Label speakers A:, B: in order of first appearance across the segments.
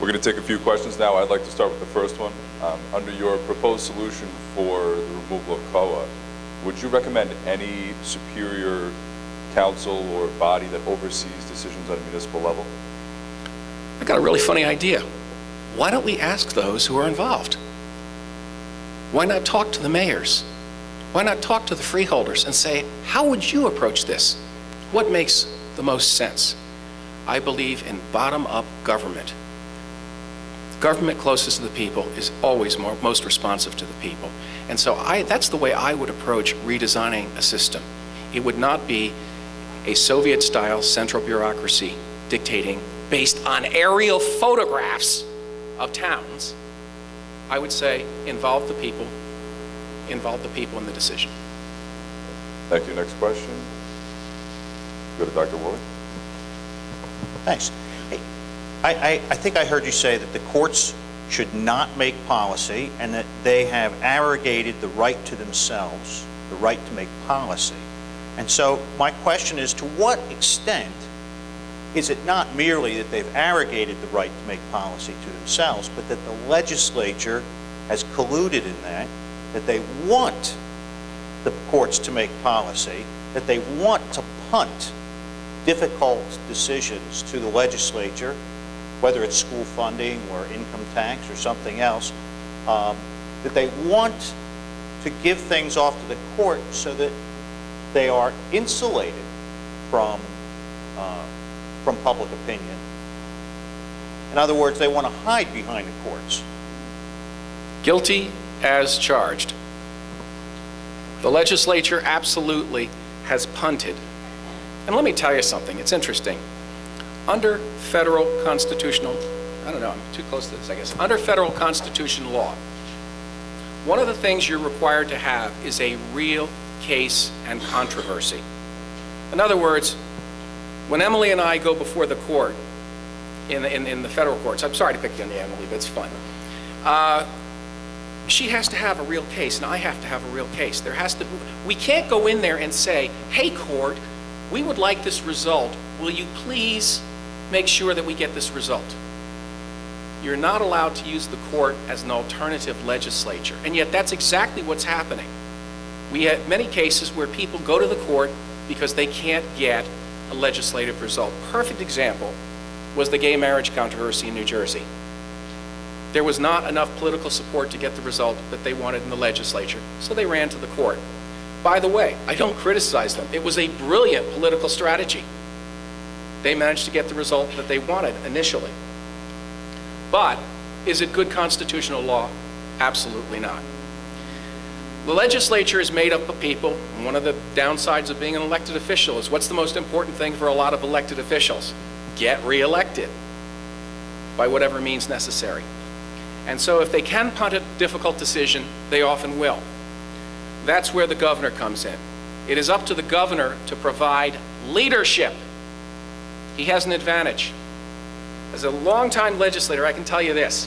A: We're going to take a few questions now. I'd like to start with the first one. Under your proposed solution for the removal of COA, would you recommend any superior council or body that oversees decisions on a municipal level?
B: I got a really funny idea. Why don't we ask those who are involved? Why not talk to the mayors? Why not talk to the freeholders and say, how would you approach this? What makes the most sense? I believe in bottom-up government. Government closest to the people is always most responsive to the people. And so that's the way I would approach redesigning a system. It would not be a Soviet-style central bureaucracy dictating based on aerial photographs of towns. I would say involve the people in the decision.
A: Thank you. Next question. Go to Dr. Woolley.
C: Thanks. Hey, I think I heard you say that the courts should not make policy and that they have arrogated the right to themselves, the right to make policy. And so my question is, to what extent is it not merely that they've arrogated the right to make policy to themselves, but that the legislature has colluded in that they want the courts to make policy, that they want to punt difficult decisions to the legislature, whether it's school funding or income tax or something else, that they want to give things off to the court so that they are insulated from public opinion. In other words, they want to hide behind the courts.
B: Guilty as charged. The legislature absolutely has punted. And let me tell you something, it's interesting. Under federal constitutional, I don't know, I'm too close to this, I guess. Under federal constitutional law, one of the things you're required to have is a real case and controversy. In other words, when Emily and I go before the court, in the federal courts, I'm sorry to pick on you, Emily, but it's fun. She has to have a real case, and I have to have a real case. We can't go in there and say, hey court, we would like this result. Will you please make sure that we get this result? You're not allowed to use the court as an alternative legislature, and yet that's exactly what's happening. We have many cases where people go to the court because they can't get a legislative result. Perfect example was the gay marriage controversy in New Jersey. There was not enough political support to get the result that they wanted in the legislature, so they ran to the court. By the way, I don't criticize them. It was a brilliant political strategy. They managed to get the result that they wanted initially. But is it good constitutional law? Absolutely not. The legislature is made up of people, and one of the downsides of being an elected official is what's the most important thing for a lot of elected officials? Get reelected by whatever means necessary. And so if they can punt a difficult decision, they often will. That's where the governor comes in. It is up to the governor to provide leadership. He has an advantage. As a longtime legislator, I can tell you this.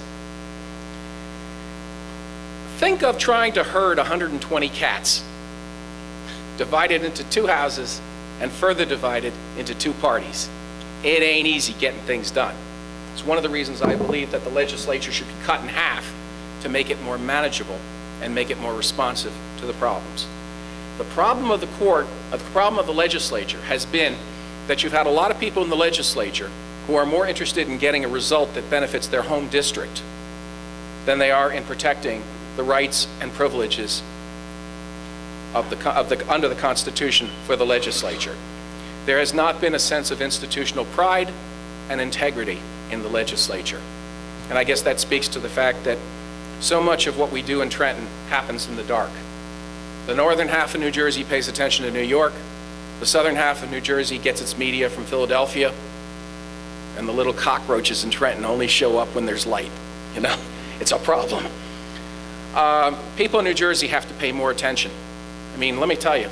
B: Think of trying to herd 120 cats, divided into two houses and further divided into two parties. It ain't easy getting things done. It's one of the reasons I believe that the legislature should be cut in half to make it more manageable and make it more responsive to the problems. The problem of the court, the problem of the legislature has been that you've had a lot of people in the legislature who are more interested in getting a result that benefits their home district than they are in protecting the rights and privileges under the Constitution for the legislature. There has not been a sense of institutional pride and integrity in the legislature. And I guess that speaks to the fact that so much of what we do in Trenton happens in the dark. The northern half of New Jersey pays attention to New York. The southern half of New Jersey gets its media from Philadelphia. And the little cockroaches in Trenton only show up when there's light. You know, it's a problem. People in New Jersey have to pay more attention. I mean, let me tell you,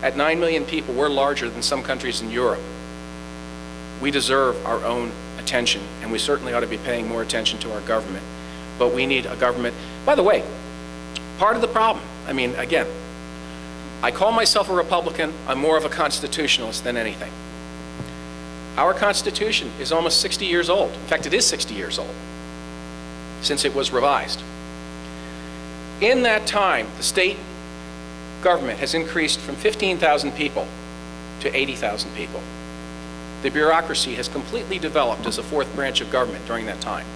B: at 9 million people, we're larger than some countries in Europe. We deserve our own attention, and we certainly ought to be paying more attention to our government. But we need a government. By the way, part of the problem, I mean, again, I call myself a Republican. I'm more of a constitutionalist than anything. Our Constitution is almost 60 years old. In fact, it is 60 years old. since it was revised. In that time, the state government has increased from 15,000 people to 80,000 people. The bureaucracy has completely developed as a fourth branch of government during that time.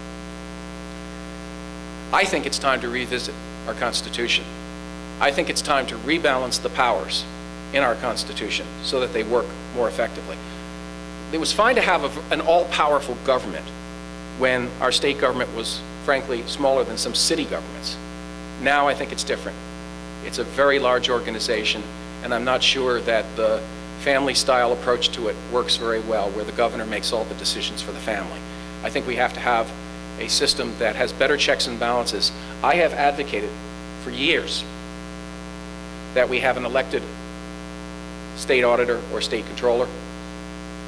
B: I think it's time to revisit our Constitution. I think it's time to rebalance the powers in our Constitution so that they work more effectively. It was fine to have an all-powerful government when our state government was, frankly, smaller than some city governments. Now I think it's different. It's a very large organization, and I'm not sure that the family-style approach to it works very well, where the governor makes all the decisions for the family. I think we have to have a system that has better checks and balances. I have advocated for years that we have an elected state auditor or state controller,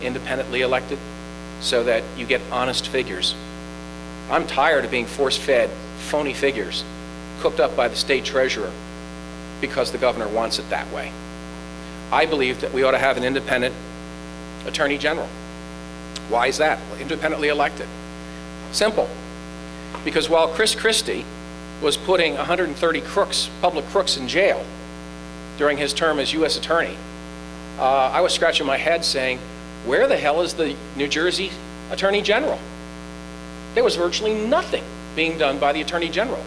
B: independently elected, so that you get honest figures. I'm tired of being force-fed phony figures cooked up by the state treasurer because the governor wants it that way. I believe that we ought to have an independent attorney general. Why is that? Well, independently elected. Simple. Because while Chris Christie was putting 130 crooks, public crooks, in jail during his term as U.S. attorney, I was scratching my head saying, where the hell is the New Jersey Attorney General? There was virtually nothing being done by the Attorney General.